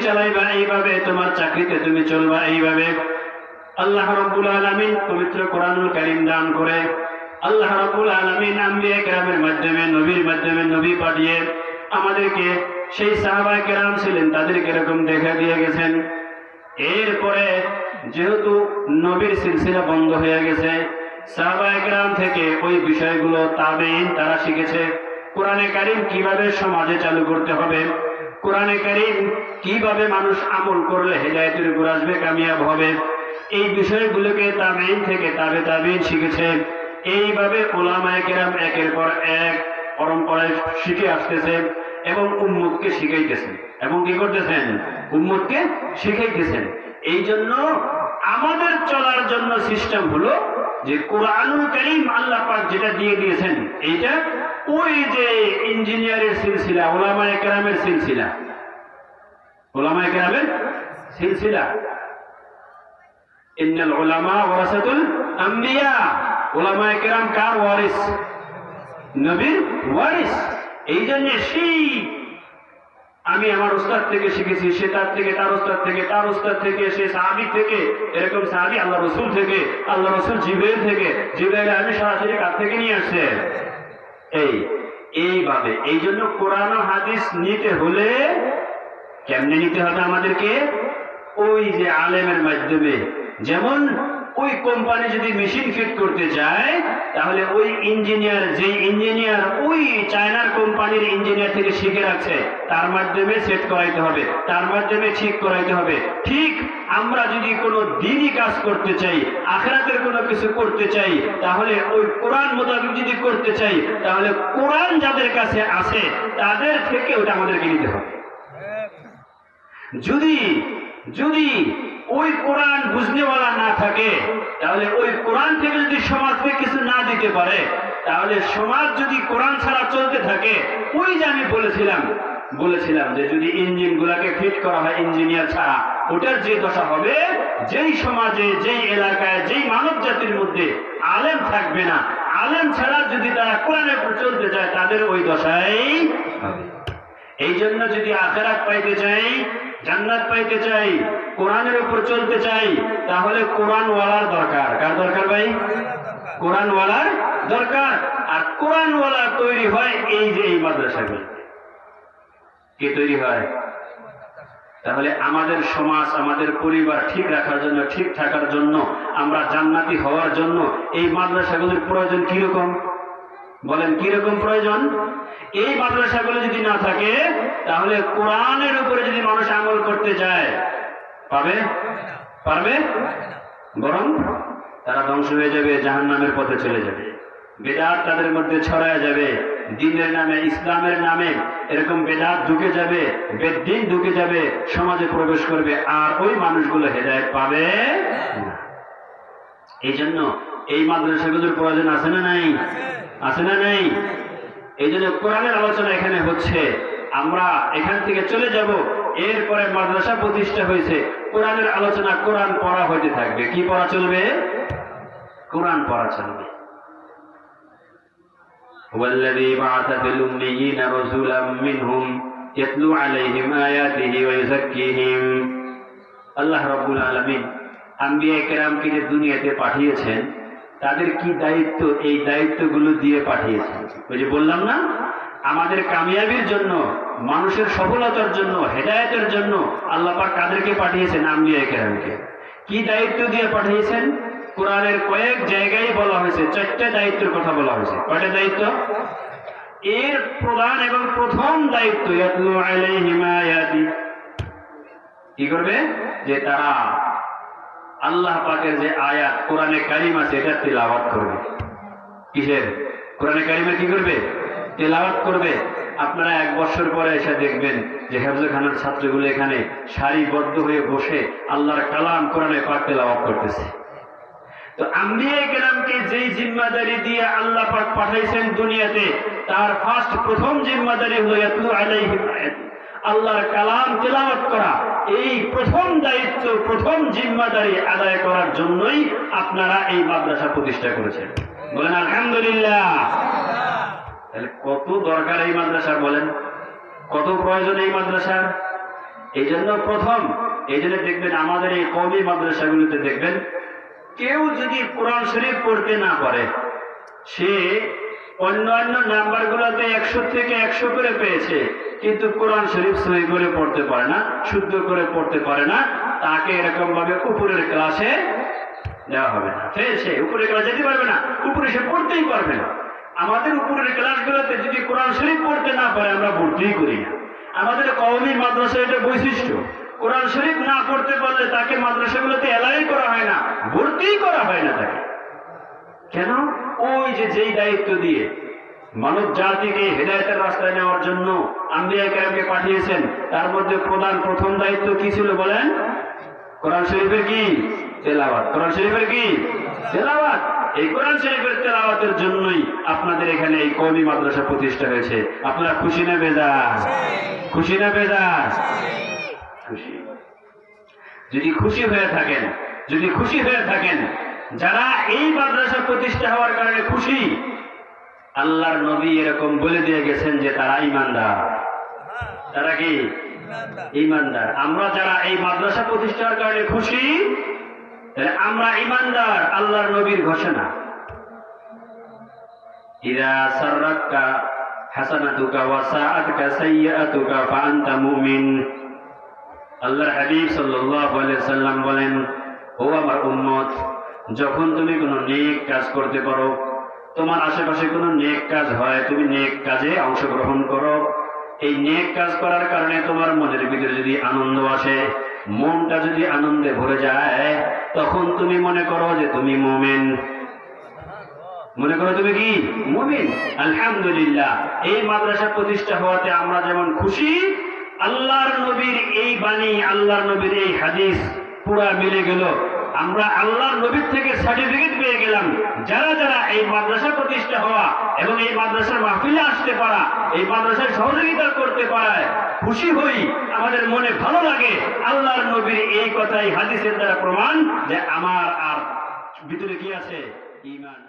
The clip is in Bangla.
চালাইবা এইভাবে, তোমার চাকরিতে তুমি চলবা এইভাবে। আল্লাহ রাব্বুল আলামিন পবিত্র কোরআনুল কারীম দান করে আল্লাহ রাব্বুল আলামিন আম্বিয়া কেরামের মাধ্যমে, নবীর মাধ্যমে, নবী পাঠিয়ে আমাদেরকে সেই সাহাবায়ে কেরাম ছিলেন তাদেরকে এরকম দেখা দিয়ে গেছেন। এরপরে যেহেতু নবীর সিলসিলা বন্ধ হয়ে গেছে, সাহাবায়ে কেরাম থেকে ওই বিষয়গুলো তাবেঈন তারা শিখেছে। কোরআনে কারীম কিভাবে সমাজে চালু করতে হবে, কোরআনে কারীম কিভাবে মানুষ আমল করলে হেদায়েতের উপর আসবে, কামিয়াব হবে, এই বিষয়গুলোকে তাবেঈন থেকে তাবেঈন শিখেছে। এইভাবে উলামায়ে কেরাম একের পর এক পরম্পরায় শিখে আসতেছে এবং উম্মতকে শিখাইতেছেন। এবং কি করতেছেন? উম্মতকে শিখাইতেছেন। এই জন্য আমাদের চলার জন্য সিস্টেম হলো যে কোরআনুল কারীম আল্লাহ পাক যেটা দিয়ে দিয়েছেন, এইটা ওই যে ইঞ্জিনিয়ারের সিলসিলা, উলামায়ে কেরামের সিলসিলা, উলামায়ে কেরামের সিলসিলা। ইন্নাল উলামা ওয়ারাসাতুল আম্বিয়া, উলামায়ে কেরাম কার ওয়ারিস? নবীর ওয়ারিস। এই জন্য সেই আমি আমার উস্তাদ থেকে শিখেছি, সে তার থেকে, তার উস্তাদ থেকে, তার উস্তাদ থেকে, সে সাহাবী থেকে, এরকম সাহাবী আল্লাহ রাসূল থেকে, আল্লাহ রাসূল জিবরাইল থেকে, জিবরাইল আমি সরাসরি কাছ থেকে নিয়ে আসছে। এইভাবে এই জন্য কোরআন ও হাদিস নিতে হলে কেমনে নিতে হবে আমাদেরকে? ওই যে আলেমের মাধ্যমে। যেমন ওই কোম্পানি যদি মেশিন ফিট করতে চায়, তাহলে ওই ইঞ্জিনিয়ার, যে ইঞ্জিনিয়ার ওই চায়নার কোম্পানির ইঞ্জিনিয়ার থেকে শিখে রাখছে, তার মাধ্যমে সেট করাইতে হবে, তার মাধ্যমে ঠিক করাইতে হবে। ঠিক আমরা যদি কোনো দ্বীনি কাজ করতে চাই, আখিরাতের কোনো কিছু করতে চাই, তাহলে ওই কোরআন মোতাবেক যদি করতে চাই, তাহলে কোরআন যাদের কাছে আছে তাদের থেকে ওটা আমাদেরকে নিতে হবে। যদি ওই কোরআন বুঝনেওয়ালা না থাকে, তাহলে ওই কোরআন থেকে যদি সমাজকে কিছু না দিতে পারে, তাহলে সমাজ যদি কোরআন ছাড়া চলতে থাকে, ওই যে আমি বলেছিলাম যে যদি ইঞ্জিন গুলাকে ফিট করা হয় ইঞ্জিনিয়ার ছাড়া, ওটার যে দশা হবে, যেই সমাজে, যেই এলাকায়, যেই মানব জাতির মধ্যে আলেম থাকবে না, আলেম ছাড়া যদি তারা কোরআনের উপর চলতে চায়, তাদের ওই দশাই হবে। এই জন্য যদি আখিরাত পাইতে চাই, জান্নাত পাইতে চাই, কোরআনের উপর চলতে চাই, তাহলে কোরআনওয়ালার দরকার। কার দরকার ভাই? কোরআনওয়ালার দরকার। আর কোরআনওয়ালা তৈরি হয় এই যে এই মাদ্রাসাগুলো। কে তৈরি হয়? তাহলে আমাদের সমাজ, আমাদের পরিবার ঠিক রাখার জন্য, ঠিক থাকার জন্য, আমরা জান্নাতি হওয়ার জন্য এই মাদ্রাসাগুলোর প্রয়োজন কিরকম? বলেন কিরকম প্রয়োজন? এই মাদ্রাসাগুলো যদি না থাকে, তাহলে কোরআনের উপরে যদি মানুষ আমল করতে চায়, পারবে? বরং তারা ধ্বংস হয়ে যাবে, জাহান্নামের পথে চলে যাবে। বেদাত তাদের মধ্যে ছড়ায় যাবে, দ্বীনের নামে, ইসলামের নামে এরকম বেদাত ঢুকে যাবে, বেদ্দিন ঢুকে যাবে, সমাজে প্রবেশ করবে, আর ওই মানুষগুলো হেদায়েত পাবে না। এই জন্য এই মাদ্রাসাগুলোর প্রয়োজন আছে না নাই? আছে না নাই? এই জন্য কোরআনের আলোচনা এখানে হচ্ছে। আমরা এখান থেকে চলে যাব, এরপরে মাদ্রাসা প্রতিষ্ঠা হয়েছে, কোরআনের আলোচনা, কোরআন পড়া হইতে থাকবে। কি পড়া চলবে? কোরআন পড়া চলবে। ওয়াল্লাযী বা'আসা ফিল উম্মিয়্যিনা রাসূলাম মিনহুম ইয়াতলু আলাইহিম আয়াতিহি ওয়া ইউযাক্কিহিম। আল্লাহ রাব্বুল আলামিন আম্বিয়া কেরামকে যে দুনিয়াতে পাঠিয়েছেন, তাদের কি দায়িত্ব, এই দায়িত্বগুলো দিয়ে পাঠিয়েছেন। ওই যে বললাম না, আমাদের কামিয়াবির জন্য, মানুষের সফলতার জন্য, হেদায়েতের জন্য আল্লাহ পাক কাদেরকে পাঠিয়েছেন? আম্বিয়া কেরামকে। কি দায়িত্ব দিয়ে পাঠিয়েছেন? কোরআনের কয়েক জায়গায় বলা হয়েছে, 4টা দায়িত্বের কথা বলা হয়েছে। কয়টা দায়িত্ব? এর প্রধান এবং প্রথম দায়িত্ব ইয়াতলু আলাইহিম আয়াতি। কি করবে? যে তারা আল্লাহ পাকের যে আয়াত কোরআনে কারীম আছে, এটা তেলাওয়াত করবে। কিসের? কোরআনে কারীমের কি করবে? তেলাওয়াত করবে। আপনারা 1 বছর পরে এসে দেখবেন যে হেফজখানার ছাত্রগুলো এখানে সারিবদ্ধ হয়ে বসে আল্লাহর কালাম কোরআনে পাক তেলাওয়াত করতেছে। তো আম্বিয়া কেরামকে যেই জিম্মাদারি দিয়ে আল্লাহ পাক পাঠাইছেন দুনিয়াতে, তার প্রথম জিম্মাদারি হলো ইয়াতলু আলাইহিম আয়াতি, আল্লাহর কালাম তেলাওয়াত করা। এই প্রথম দায়িত্ব, প্রথম জিম্মাদারি আদায় করার জন্যই আপনারা এই মাদ্রাসা প্রতিষ্ঠা করেছেন। বলেন আলহামদুলিল্লাহ। তাহলে কত দরকার এই মাদ্রাসার, বলেন কত প্রয়োজন এই মাদ্রাসার? এই জন্য প্রথম, এই জন্য দেখবেন আমাদের এই কওমি মাদ্রাসাগুলিতে দেখবেন কেউ যদি কোরআন শরীফ পড়তে না পারে, সে অন্যান্য নাম্বারগুলোতে 100 থেকে 100 করে পেয়েছে, কিন্তু কোরআন শরীফ সহি করে পড়তে পারে না, শুদ্ধ করে পড়তে পারে না, তাকে এরকম ভাবে উপরের ক্লাসে দেওয়া হবে না। সে উপরের ক্লাসে যেতে পারবে না, উপরে সে পড়তেই পারবে না। আমাদের উপরের ক্লাসগুলোতে যদি কোরআন শরীফ পড়তে না পারে আমরা ভর্তিই করি না। আমাদের কওমি মাদ্রাসা এটা বৈশিষ্ট্য, কোরআন শরীফ না পড়তে পারলে তাকে মাদ্রাসাগুলোতে এলাই করা হয় না, ভর্তিই করা হয় না তাকে। কেন? ওই যে যেই দায়িত্ব দিয়ে মানব জাতিকে হেদায়েতের রাস্তায় নেওয়ার জন্য আম্বিয়া কেরামকে পাঠিয়েছেন, তার মধ্যে প্রথম দায়িত্ব কি ছিল বলেন? কোরআন শরীফের কি তেলাওয়াত। কোরআন শরীফের কি তেলাওয়াত। এই কোরআন শরীফের তেলাওয়াতের জন্যই আপনাদের এখানে এই কওমি মাদ্রাসা প্রতিষ্ঠা হয়েছে। আপনারা খুশি না বেজার? খুশি না বেজার? খুশি। যদি খুশি হয়ে থাকেন, যারা এই মাদ্রাসা প্রতিষ্ঠা হওয়ার কারণে খুশি, আল্লাহর নবী এরকম বলে দিয়ে গেছেন যে তারা ঈমানদার। তারা কি ঈমানদার? আমরা যারা এই মাদ্রাসা প্রতিষ্ঠার কারণে খুশি, আমরা ঈমানদার। আল্লাহর নবীর ঘোষণা, ইযা সাররাকা হাসানাতুকা ওয়া সাআতুকা সাইয়্যাতুকা ফাআনতা মুমিন। আল্লাহর হাবিব সাল্লাল্লাহু আলাইহি সাল্লাম বলেন, ও আমার উম্মত, যখন তুমি কোনো নেক কাজ করতে পারো, তোমার আশেপাশে কোনো নেক কাজ হয়, তুমি নেক কাজে অংশগ্রহণ করো। এই নেক কাজ করার কারণে তোমার মনের ভিতরে যদি আনন্দ আসে, মনটা যদি আনন্দে ভরে যায়, তখন তুমি মনে করো যে তুমি মুমিন। মনে করো তুমি কি মুমিন। আলহামদুলিল্লাহ, এই মাদ্রাসা প্রতিষ্ঠা হওয়াতে আমরা যেমন খুশি, আল্লাহর নবীর এই বাণী, আল্লাহর নবীর এই হাদিস পুরা মিলে গেল। আমরা আল্লাহর নবীর থেকে সার্টিফিকেট পেয়ে গেলাম। যারা যারা এই মাদ্রাসা প্রতিষ্ঠা হওয়া এবং এই মাদ্রাসার মাহফিলে আসতে পারা, এই মাদ্রাসায় সহযোগিতা করতে পারায় খুশি হই, আমাদের মনে ভালো লাগে। আল্লাহর নবীর এই কথাই হাদিসের দ্বারা প্রমাণ যে আমার আর ভিতরে কি আছে? ঈমান।